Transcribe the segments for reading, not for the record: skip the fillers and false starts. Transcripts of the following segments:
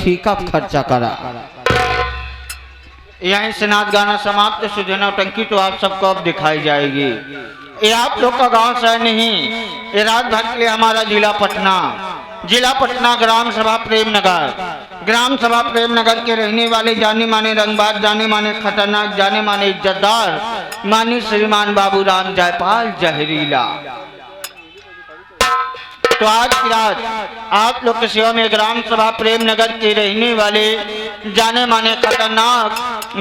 ठीक खर्चा करा। यहीं से नाच गाना समाप्त। सुधे नौटंकी तो आप सबको अब दिखाई जाएगी। ये आप लोग का गांव शहर नहीं, ये रात भर के लिए हमारा जिला पटना ग्राम सभा प्रेमनगर। ग्राम सभा प्रेमनगर के रहने वाले जाने माने रंगबाज, जाने माने खतरनाक, जाने माने इज्जतदार माननीय श्रीमान बाबू राम जयपाल जहरीला। तो आज की रात आप लोग की सेवा में ग्राम सभा प्रेमनगर के रहने वाले जाने माने खतरनाक,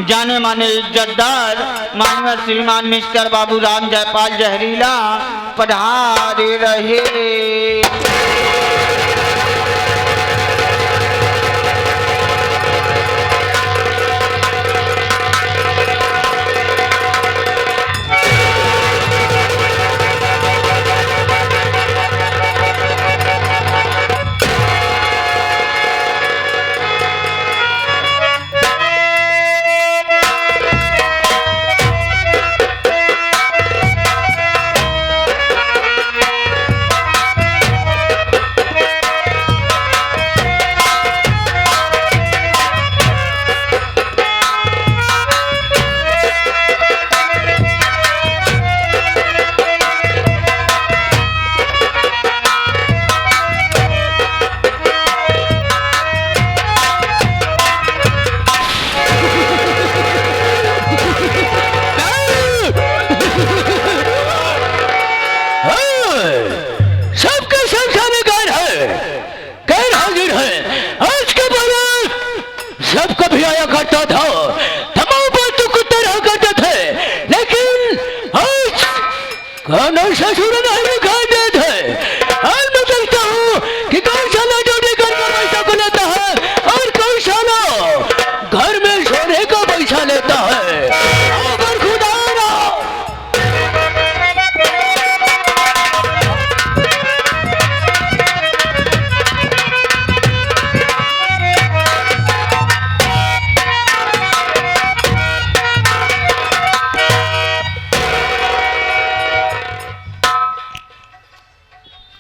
जाने माने इज्जतदार माननीय श्रीमान मिस्टर बाबू राम जयपाल जहरीला पधारे रहे।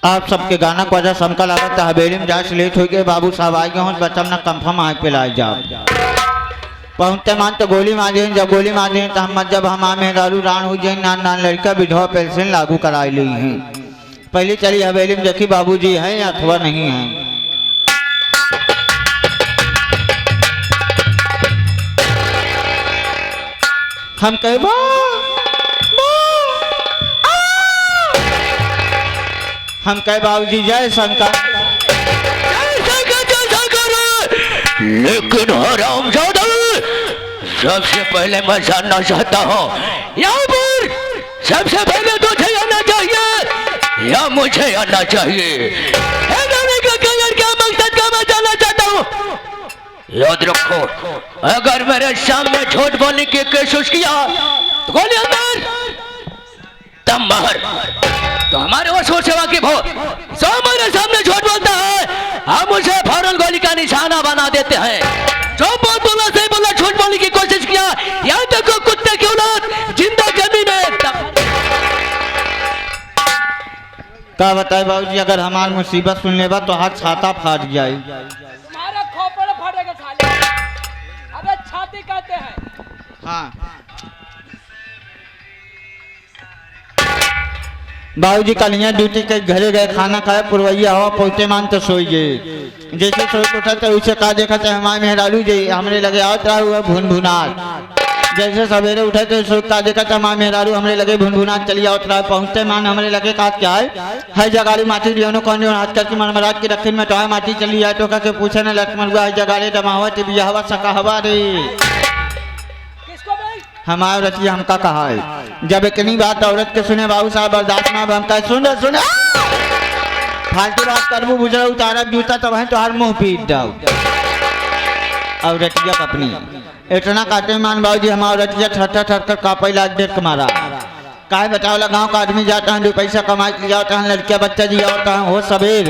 आप सबके गाना को वजह समका लागत हवेली में जाए लेट हो गए। बाबू साहब आ गए हूँ बच्चा ना कंफर्म आग पे लाई जाओ पहुँचते मान तो गोली मारे। जब गोली मारे तो हम जब हम आमे दारू रान हो जाए नान नान लड़का विधवा पेंशन लागू कराई ली हैं। पहले चली हवेली में देखी बाबूजी हैं अथवा नहीं है। हम कहे बाबूजी जय शंकर। लेकिन हरामजादा सबसे पहले मैं जानना चाहता हूँ यहाँ पर सबसे पहले तुझे आना चाहिए या मुझे आना चाहिए? क्या मकसद का मैं जानना चाहता हूँ। याद रखो अगर मेरे सामने झूठ बोलने की कोशिश किया तो गोली अंदर तब मार। तो हमारे वो सेवा की भो जो हमारे सामने झूठ बोलता है हम उसे फौरन गोली का निशाना बना देते हैं। जो बहुत बोला सही बोला झूठ बोलने की कोशिश किया यहाँ तक कुत्ते की औलाद जिंदा जमीन है। क्या बताए बाबूजी अगर हमारी मुसीबत सुन लेबा तो हाथ छाता फाट जाए। तुम्हारा खोपड़ा फाटेगा साले। अबे छाती कहते हैं। हाँ बाबूजी कल यहाँ ड्यूटी के घरे गए खाना खाए पुरवैया हवा पहुँचे मान तो सोई गए। जैसे सोच उठा तो उसे कहा देखा तो हमारे मेहरारू जी हमरे लगे आओ रहा हुआ भुन भुनाट। जैसे सवेरे उठे तो सोच कहा देखा तो हमारे मेहरारू हमरे लगे भुन भुनाट चली आओ रहा पहुँचते मान हमरे लगे कहा क्या है जगाड़ी माटी दियो कौन आज करके मनमराज की रखी में तो है माटी चली आए तो कह पूछे न लक्ष्मण हुआ है जगाड़े डमावत बियाहवा सका हवा रे। हमारे रतिया हमका कहा है जब इतनी बात औरत के सुने बाबू साहब बर्दाश्त ना हम कहे सुन सुन फालतू बात करबू बुझा उतारा जूता तब है तो हर मुंह पीट जाओ। और रतिया अपनी इतना काटे मान बाबू जी हमारे रतिया ठर ठर कर कापे लाग देख के मारा। काहे बताओ गाँव का आदमी जाता है 2 पैसा कमा के जाता है लड़किया बच्चा जी होता है हो सवेर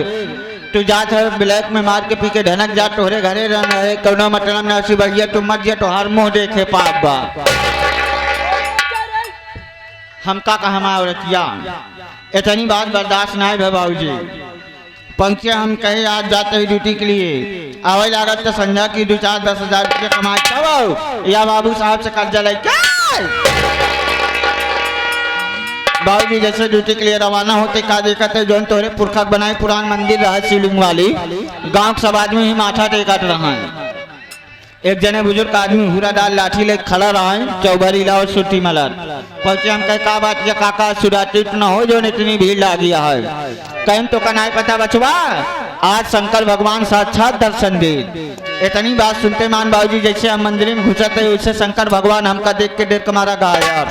तू जात है ब्लैक में मार के पी के ढनक जा तोहरे घरे रहना है कौनो मतलब न ऐसी बढ़िया तुम मत जा तो हर मुँह देखे पाप बा। हमका कहा औरतिया इतनी बात बर्दाश्त ना है बाबू जी। पहुँचे हम कहे आज जाते हैं ड्यूटी के लिए आवे लागत तो संध्या की 2-4-10,000 रुपये कमाए तब या बाबू साहब से कर्जा लेके बाबूजी जैसे ड्यूटी के लिए रवाना होते का देखते जोन तोरे पुरखा बनाए पुरान मंदिर रहा शिवलिंग वाली गांव के सब आदमी ही माथा टेकत रहा। एक जने बुजुर्ग आदमी हुरा डाल लाठी ले खड़ा रहा है चौबरी ला और सुटी मलर पहुंचे। हम कहे का बात या काका सुराटित न हो जो इतनी भीड़ लागी है। कहीं तो कनाई पता बचवा आज शंकर भगवान साक्षात दर्शन दे। इतनी बात सुनते मान बाबूजी जैसे हम मंदिर में घुसते वैसे शंकर भगवान हमका देख के देर कमारा गायब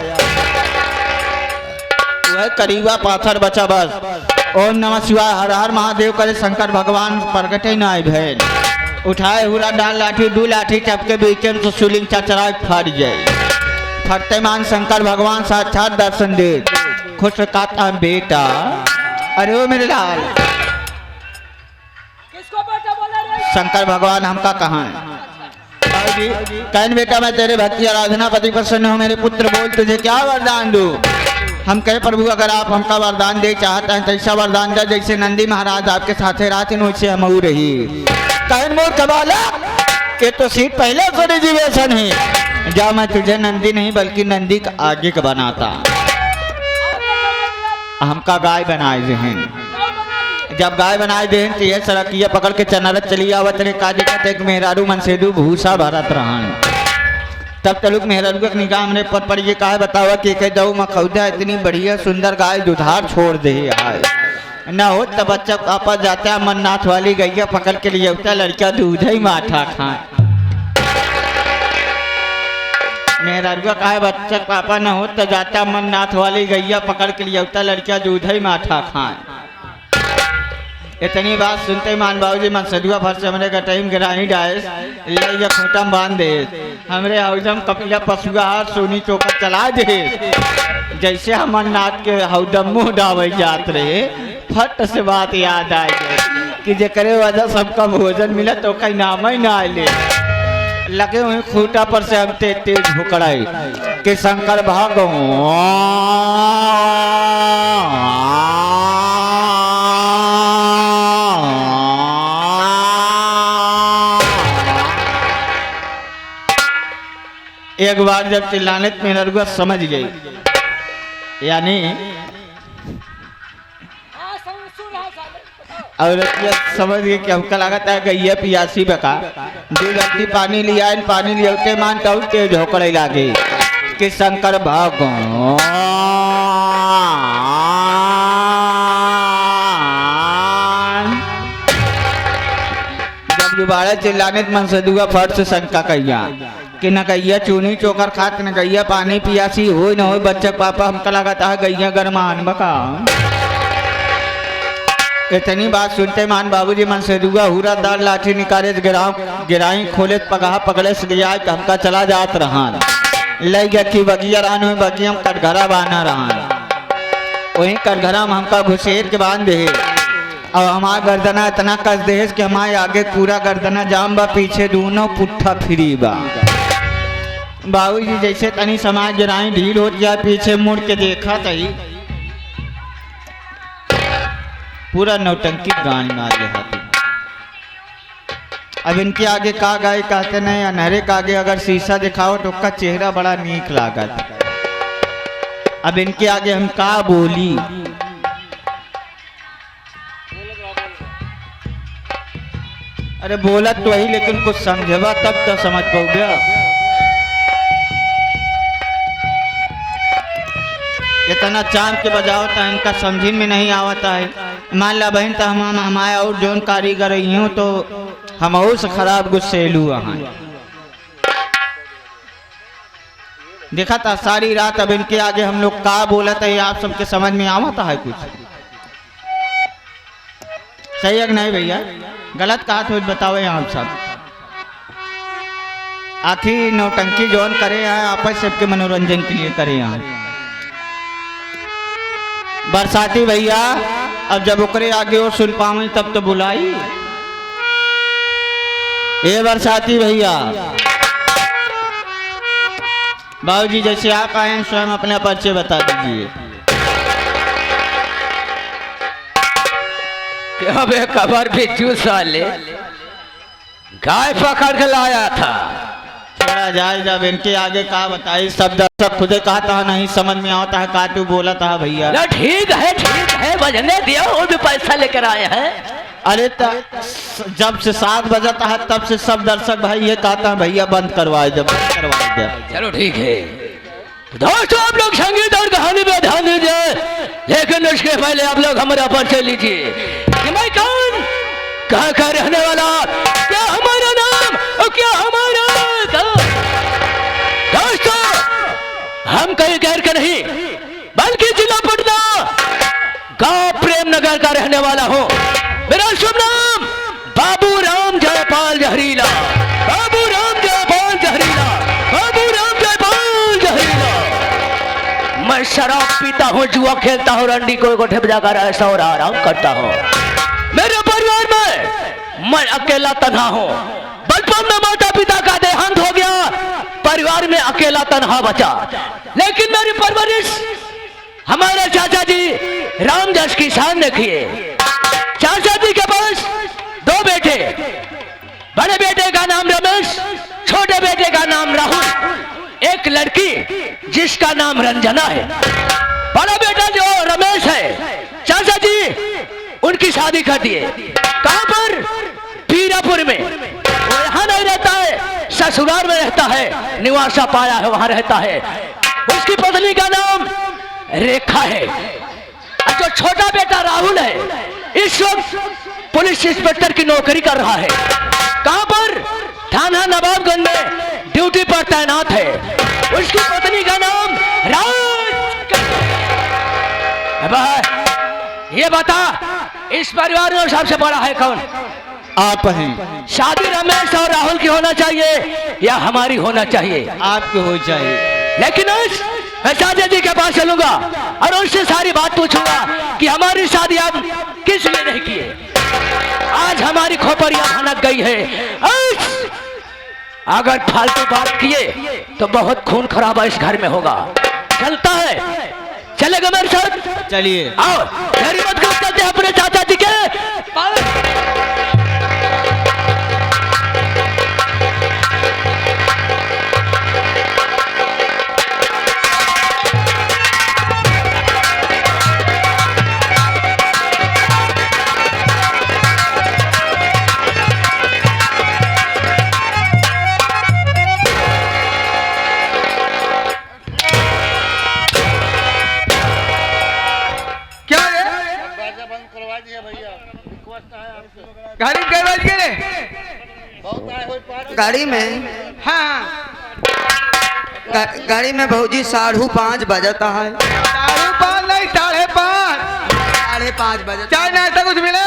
वह करीबा पाथर बचा बस। ओम नमः शिवाय हर हर महादेव करे शंकर भगवान प्रगटे न आए भेल उठाए हुरा डाल लाठी 2 लाठी टपके बीचे तो शिवलिंग चरचराए फट जाए। फटते मान शंकर भगवान साक्षात दर्शन दे। खुश कहता बेटा अरे ओ मेरे लाल किसको बेटा बोला रे? शंकर भगवान हमका कहाँ कहन बेटा मैं तेरे भक्ति आराधना पति प्रसन्न हो मेरे पुत्र बोल तुझे क्या वरदान दूं। हम कहे प्रभु अगर आप हमका वरदान दे चाहते हैं तो ऐसा वरदान दे जैसे नंदी महाराज आपके साथे रात वैसे हम रही। कहन मूर्ख बालक ये तो सीट पहले से रिजर्वेशन है जा मैं तुझे नंदी नहीं बल्कि नंदी का आगे का बनाता। हमका गाय बनाए हैं जब गाय बनाए दे तो ये सड़किया पकड़ के चनारत चली आवत रे काजी का एक मेहरारू मनसेदू भूसा भरत रहन। तब तलुक मेहरारू के निगाह हमने पर ये कहा बतावा कि कह दऊ मखौदा इतनी बढ़िया सुंदर गाय दुधार छोड़ दे आए न हो तब बच्चा पापा जाता है अमरनाथ वाली गैया पकड़ के लिए उठता लड़का दूध ही माठा खाए। मेहरारू कहा बच्चा पापा न हो तो जाता अमरनाथ वाली गैया पकड़ के लिए उठता लड़का दूध ही माठा खाए। इतनी बात सुनते मान बाबूजी मन सदुआ भर से हमरे का टाइम गिराही डायस ले खूंटम बांध दे हमरे हौदम कपिला पशुआ सोनी चौका चला दे। जैसे अमरनाथ के हौदम मुँह डावे जात रहे फट से बात याद आ गई कि जे करे वजह सबका भोजन मिला तो कहीं नाम ही ना ले लगे हुए खूंटा पर से हम तेज भुकड़ाई कि शंकर भगवान एक बार जब चिल्लाने में नरगुआ समझ गई यानी और समझ गई कि हमका लगता है गैया पियासी बका दो गलती पानी लिया पानी लिया मानता हूँ तेज होकर लागे कि शंकर भगवान जब दोबारा चिल्लाने मन से दुआ फट से शंका कैया कि न गैया चूनी चोकर खात न गैया पानी पियासी हो न हो बच्चा पापा हमका लगाता है गैया गरमान बका। इतनी बात सुनते मान बाबूजी मन से दुआ हुरा दाल लाठी निकाले गिराई खोले पगहा पकड़े से गया हमका चला जात रहा ले गया कि बगिया रान हुई बगिया में कटघरा बाना रहा वही कटघरा में हमका घुसेर के बांध दे और हमारा गर्दना इतना कस दे कि हमारे आगे पूरा गर्दना जाम बा पीछे दोनों पुट्ठा फ्री बा। बाबूजी जैसे तनी समाज गिराई ढील हो गया पीछे मुड़ के देखा तही पूरा नौटंकी गान मार हाथी। अब इनके आगे का गाय कहते नहीं अनहरे के आगे अगर शीशा दिखाओ तो उसका चेहरा बड़ा नीक लागत। अब इनके आगे हम का बोली अरे बोला तो वही लेकिन कुछ समझवा तब तो समझ पाओगे। इतना चाम के बजावता है इनका समझी में नहीं आवता है। मान ला बहन तो हम हमारे और जोन कारीगर हूँ तो हम से खराब गुस्सेलू वहाँ देखा था सारी रात। अब इनके आगे हम लोग का बोला था ये आप सबके समझ में आवता है कुछ सही है कि नहीं भैया? गलत कहा तो बताओ आप सब। आखिर नौटंकी जोन करे हैं आपस सबके मनोरंजन के लिए करे हैं। बरसाती भैया अब जब ओकरे आगे और सुन पावे तब तो बुलाई ए बरसाती भैया। बाबूजी जैसे आप आए हैं स्वयं अपना परिचय बता दीजिए। क्या बे खबर भी चूस वाले गाय पकड़ के लाया था। थोड़ा जाए, जब इनके आगे का बताई, सब दर्शक खुदे कहा था नहीं समझ में आता है का तू बोला था भैया। ना ठीक है बजने दिया, और भी पैसा लेकर आए हैं। अरे जब से 7 बजता है तब से सब दर्शक भाई ये कहता है भैया बंद करवाए दे, बंद करवाए दे। चलो ठीक है दोस्तों, आप लोग संगीत और कहानी पे ध्यान दीजिए, लेकिन उसके पहले आप लोग हमारा परिचय लीजिए कि मैं कौन, कहाँ का रहने वाला, क्या हमारा नाम और क्या हमारा गाँव। दोस्तों हम कहीं गैर के नहीं बल्कि जिला पटना गांव प्रेमनगर का रहने वाला हूँ। मेरा शुभ नाम बाबू राम जयपाल जहरीला, बाबू राम जयपाल जहरीला, बाबू राम जयपाल जहरीला। मैं शराब पीता हूँ, जुआ खेलता हूँ, रंडी को गोठे बजाकर ऐसा और आराम करता हूँ। मेरे परिवार में मैं अकेला तन्हा हूँ। बचपन में माता पिता का देहांत हो गया, परिवार में अकेला तन्हा बचा। लेकिन मेरी परवरिश हमारे चाचा जी राम जस किसान ने किए। चाचा जी के पास 2 बेटे, बड़े बेटे का नाम रमेश, छोटे बेटे का नाम राहुल, एक लड़की जिसका नाम रंजना है। बड़ा बेटा जो रमेश है, चाचा जी उनकी शादी कर दिए। कहां पर? पीरापुर में। वो यहाँ नहीं रहता है, ससुराल में रहता है, निवासा पाया है, वहां रहता है। उसकी पत्नी का नाम रेखा है। जो छोटा बेटा राहुल है इस वक्त पुलिस इंस्पेक्टर की नौकरी कर रहा है। कहां पर? थाना नवाबगंज में ड्यूटी पर तैनात है। उसकी पत्नी का नाम ये बता, इस परिवार में सबसे बड़ा है कौन? आप हैं। शादी रमेश और राहुल की होना चाहिए या हमारी होना चाहिए? आपके हो जाए। लेकिन मैं चाचा जी के पास चलूंगा और उनसे सारी बात पूछूंगा कि हमारी शादी आप किस लिए नहीं किए। आज हमारी खोपड़ियां भनक गई है। अगर फालतू बात किए तो बहुत खून खराबा इस घर में होगा। चलता है, चलेगा मेरे साथ? चलिए। आओ, मेरी मत कर, चलते हैं अपने चाचा जी के। गाड़ी कई बज गए रे? गाड़ी में हाँ गाड़ी में भौजी 5:30 बजता है। 5:30 नहीं 5:30। 5:30 बजे। चाय नाश्ता कुछ मिले?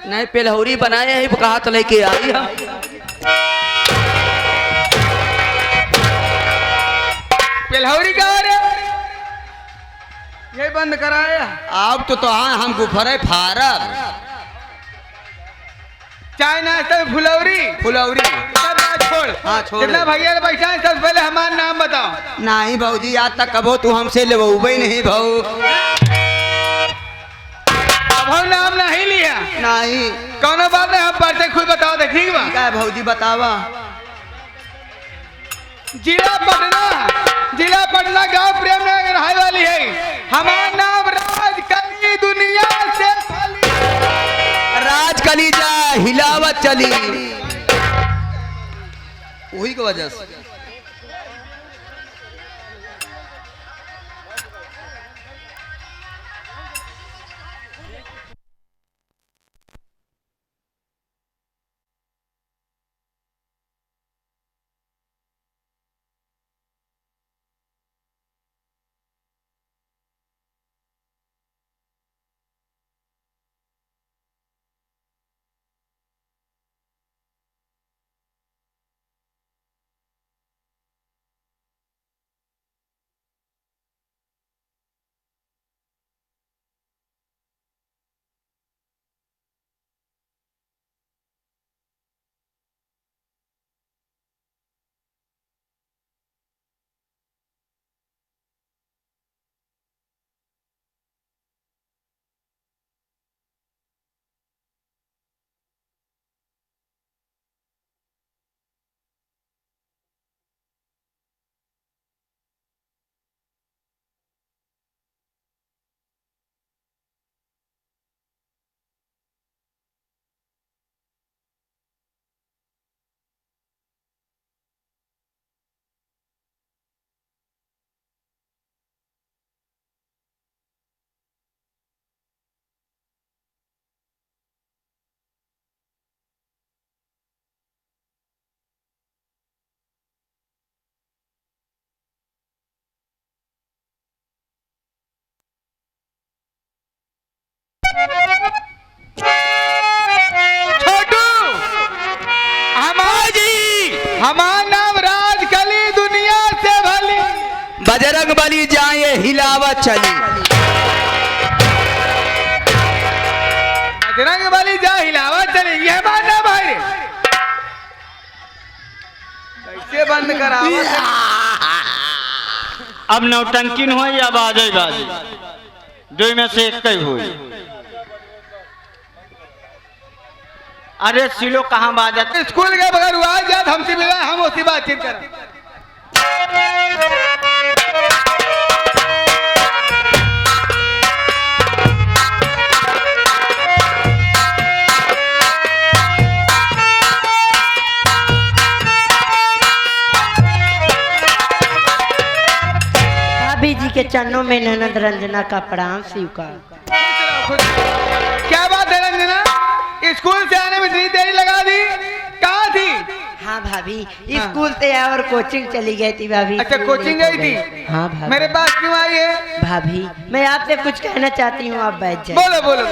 नहीं, पेलहौरी बनाए है, कहा तो लेके आई है। पेलहौरी का रे? ये बंद कराया। अब तो हाँ हम गुफरे फारब। चाय नाश्ता में फुलौरी सब बात छोड़। हाँ, छोड़। जितना भैया ने बैठा है सबसे पहले हमारा नाम बताओ। नहीं भौजी, आज तक कबो तू हमसे लेबे नहीं भाऊ। अब नाम नहीं लिया। नहीं कौनो बात नहीं, हम पढ़ते खुद बताओ दे, ठीक बा? क्या भौजी बतावा? जिला पटना गांव प्रेमनगर रहाय वाली है। हमारा नाम राज कली दुनिया से राज कली जा हिलावत चली, वही की वजह से। हमार नाम राजकली दुनिया से भली। बजरंग बली जाए हिलावत चली। बजरंग बली जा हिलावत चली, ये बात है भाई। कैसे बंद करावा? अब नौटंकी न हो या बाजे बाजे, दो में से एक ही हुई। अरे सिलो कहाँ बाजत? स्कूल के बगैर हुआ जात हमसे मिला, हम उसी बातचीत करें। भाभी जी के चरणों में ननद रंजना का प्रणाम स्वीकार। क्या बात है रंजना, स्कूल से आने में इतनी देरी लगा दी, कहाँ थी? हाँ भाभी, स्कूल से और कोचिंग चली गई थी भाभी। अच्छा कोचिंग गई थी? हाँ भाभी। मेरे पास क्यों आई है? भाभी मैं आपसे कुछ कहना चाहती हूँ, आप बैठ जाइए। बोलो बोलो।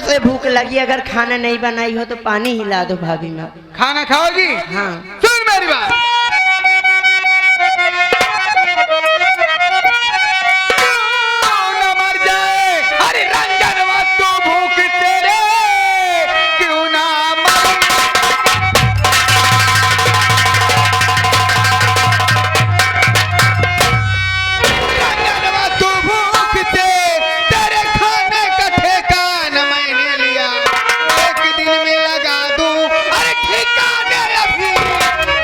से भूख लगी, अगर खाना नहीं बनाई हो तो पानी हिला दो भाभी माँ। खाना खाओगी? हाँ। सुन मेरी बात, न मर जाए अरे रंजन तू भूख तेरे क्यों ना मर। रंजन तू भूख से तेरे खाने का ठेकान मैंने लिया, एक दिन में लगा दूं अरे ठिकाने अभी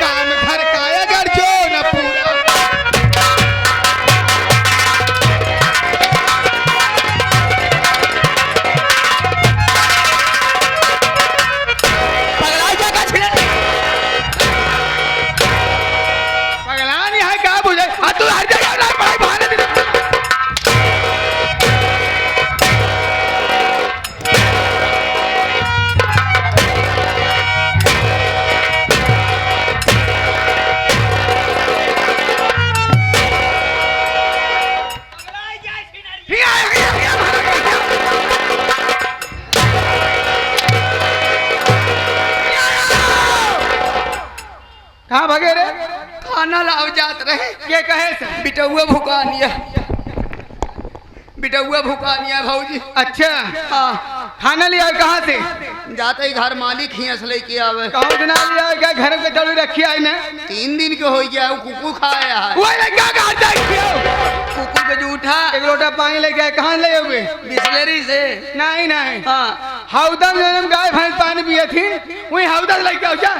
काम घर का अगर जो न पूरा। पगलान यहाँ क्या बुझे? तू हर जगह ना पढ़ाई बहाने दे। कहाँ भगे रे? खाना लाओ जात रहे, के कहे से? बिटौआ भुकानिया, बिटौआ भुकानिया भौजी। अच्छा हाँ, खाना लिया कहाँ से? जाते ही घर मालिक ही असले के आवे। कहाँ से ना लिया? क्या घर के चढ़ू रखी है ना? 3 दिन के हो गया, वो कुकू खाया है। वो क्या खाता है? कुकू के जूठा एक लोटा पानी लेके आए, कहाँ ले हुए? बिस्लेरी से। नहीं नहीं, हाँ, हौदा में जब गाय भैंस पानी पिए थी वही हौदा से लेके आओ। जा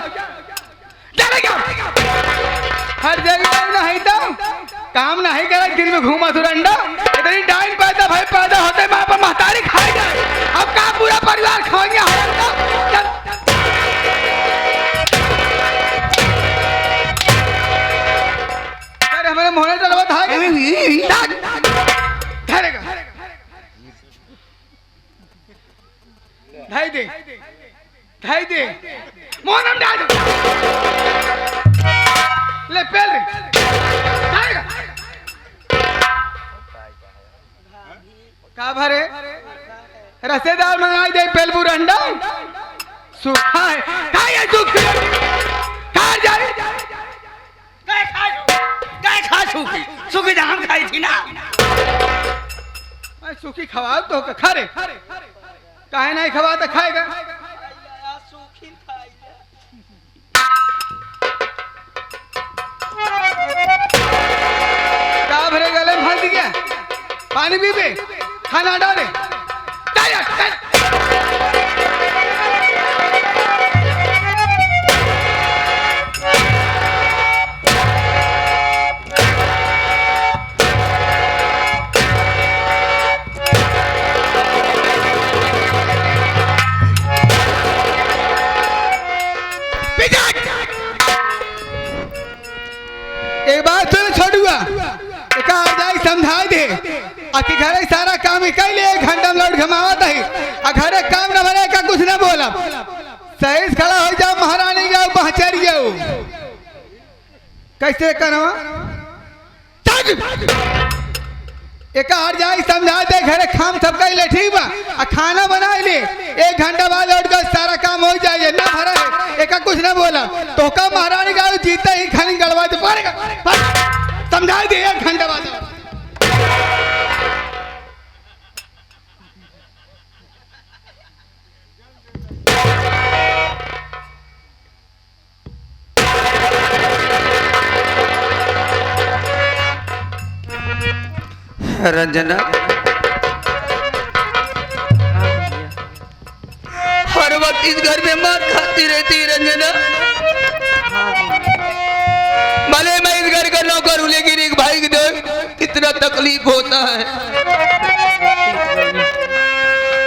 हर जगह नहीं तो काम नहीं करे, दिन में घूमा सुरंडा इतनी डाइन पैदा भाई पैदा होते माँ पर महतारी खाए जाए, अब का पूरा परिवार खाएंगे हरंडा। अरे हमारे मोहने चलवा था ढाई दे ढाई दे मोहनम डाल दो ले पेल जाएगा का भरे रसेदार मंगाई दे पेलबू रंडा सूखा है का ये सूखी खा जाए काय खा सूखी सुखी धाम खाई थी ना। मैं सूखी खवा तो खा रे, काहे नहीं खवा तो खाएगा। क्या भरे गले में फंस गया, पानी पी पे, खाना डाले। एक बात तो छोड़ूगा, एक जाए समझा दे आखिर घरे सारा काम कर ले, 1 घंटा में लौट घमावत है आ घरे काम न बने का कुछ न बोला। सही से खड़ा हो जाओ, महारानी का पहचर जाओ। कैसे करवा एक और जाए समझा दे, घरे काम सब कर ले ठीक बा, आ खाना बना ले, 1 घंटा बाद लौट कर सारा काम हो जाएगा ना भरा है। एक कुछ ना बोला तो का महारानी का जीता ही खाली गड़वा दे पड़ेगा, समझा दे 1 घंटा बाद। रंजना हर वक्त इस घर में मार खाती रहती है। रंजना भले मैं इस घर का नौकर हूं, लेकिन एक भाई की देख कितना तकलीफ होता है।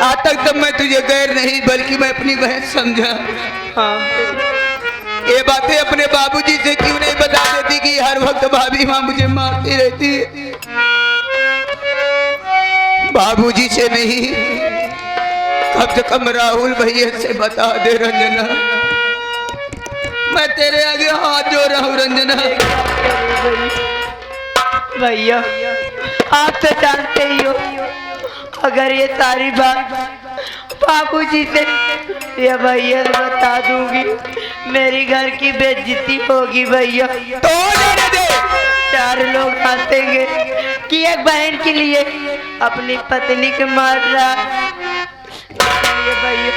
आज तक तो मैं तुझे गैर नहीं बल्कि मैं अपनी बहन समझा। ये बातें अपने बाबूजी से क्यों नहीं बता देती कि हर वक्त भाभी माँ मुझे मारती रहती है। बाबूजी से नहीं, कम से कम राहुल भैया से बता दे रंजना। मैं तेरे आगे हाथ जोड़ रहा हूँ रंजना। भैया आप तो जानते ही हो, अगर ये सारी बात बाबूजी से या भैया से बता दूंगी मेरी घर की बेइज्जती होगी भैया। तो जाने दे। 4 लोग हंसेंगे कि एक बहन के लिए अपनी पत्नी को मार रहा। ये भैया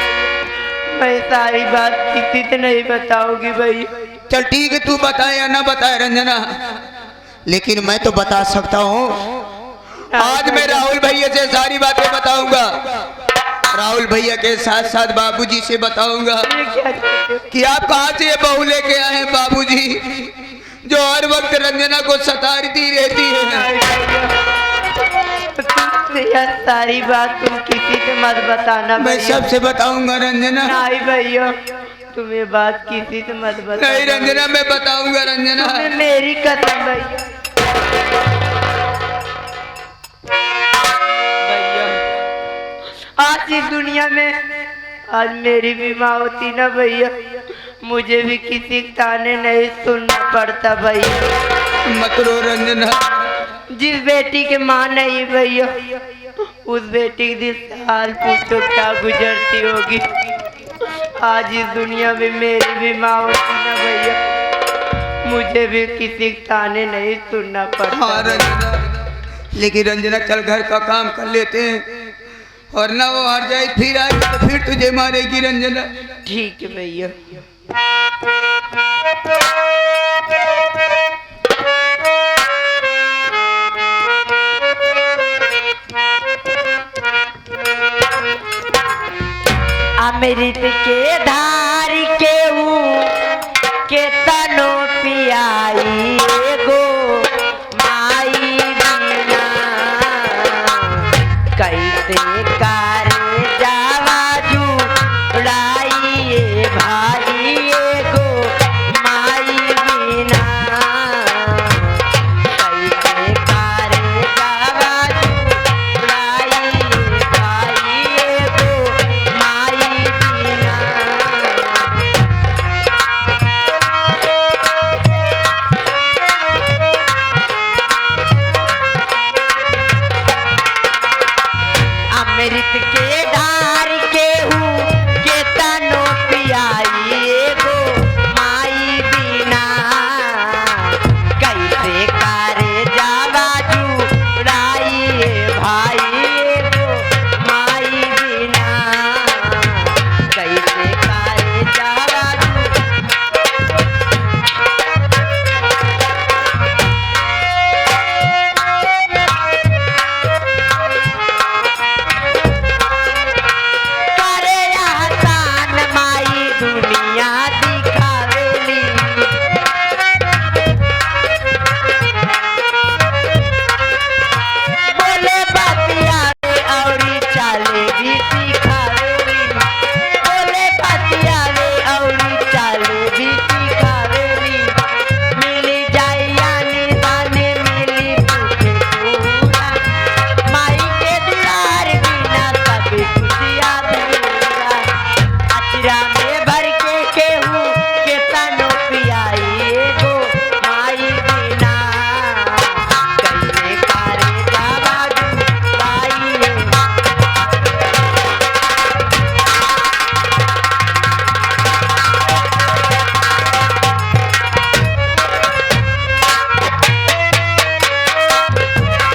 मैं सारी बात किसी से नहीं बताऊंगी भैया। चल ठीक है, तू बताए या ना बताए रंजना, लेकिन मैं तो बता सकता हूँ। आज मैं राहुल भैया से सारी बातें बताऊंगा। राहुल भैया के साथ साथ बाबूजी से बताऊंगा कि आप कहाँ से ये बहू लेके आए हैं बाबूजी, जो हर वक्त रंजना को सताती रहती है। यह सारी बात तुम किसी से मत बताना। मैं सबसे बताऊंगा रंजना। नहीं भैया तुम ये बात किसी से मत बताना। नहीं रंजना मैं बताऊंगा रंजना। मेरी कसम भैया। आज इस दुनिया में आज मेरी भी माँ होती ना भैया, मुझे भी किसी ताने नहीं सुनना पड़ता भैया। मत रो रंजना। जिस बेटी के माँ नहीं भैया, उस बेटी के दिल से हाल पूछो क्या गुजरती होगी। आज इस दुनिया में मेरी भी माँ होती ना भैया, मुझे भी किसी ताने नहीं सुनना पड़ता। हाँ रंजना, लेकिन रंजना चल घर का काम कर लेते हैं, और ना वो हार जाए फिर आएगी तो फिर तुझे मारेगी रंजना। ठीक है भैया। अमृत के